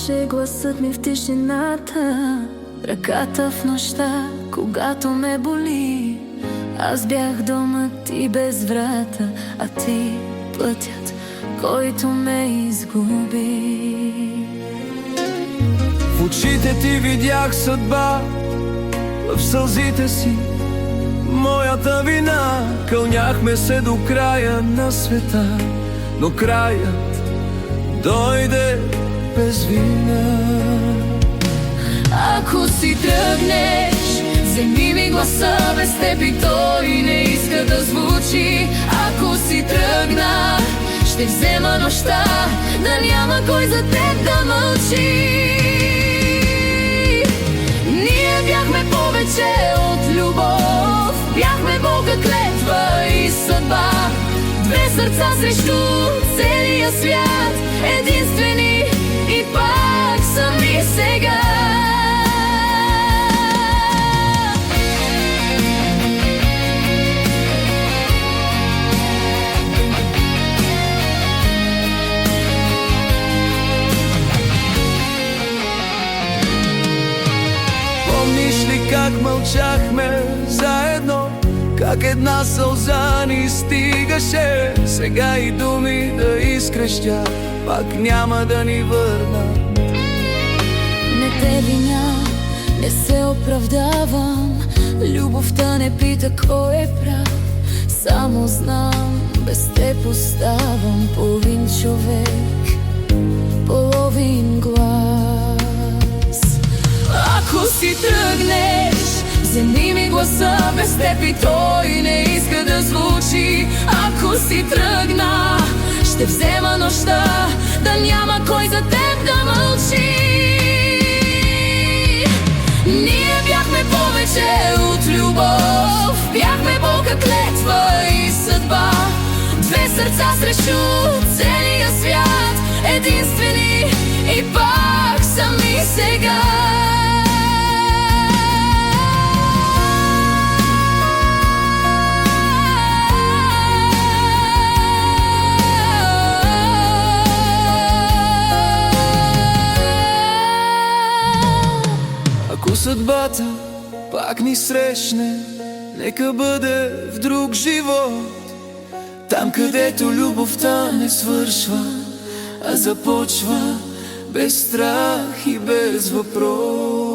беше гласът ми в тишината, ръката в нощта, когато ме боли. Аз бях домът ти без врата, а ти пътят, който ме изгуби. В очите ти видях съдба, в сълзите си моята вина. Кълняхме се до края на света, но краят дойде без вина. Ако си тръгнеш, вземи ми гласа, без теб и той не иска да звучи. Ако си тръгна, ще взема нощта, да няма кой за теб да мълчи. Ние бяхме повече от любов, бяхме Бога клетва и съдба. Две сърца срещу целия свят, единствени и пак сами сега. Помниш ли как мълчахме заедно, как една сълза ни стигаше? Сега и думи да изкрещя, пак няма да ни върнат. Не те виня, не се оправдавам, любовта не пита кой е прав. Само знам, без теб оставам половин човек, половин глас. Ако си тръгнеш, вземи ми гласа, без теб и той не иска да звучи. Ако си тръгна, ще взема нощта, да няма кой за теб да мълчи. Ние бяхме повече от любов, бяхме Бога клетва и съдба. Две сърца срещу целия свят, единствени и пак сами сега. Ако съдбата пак ни срещне, нека бъде в друг живот, там където любовта не свършва, а започва без страх и без въпрос.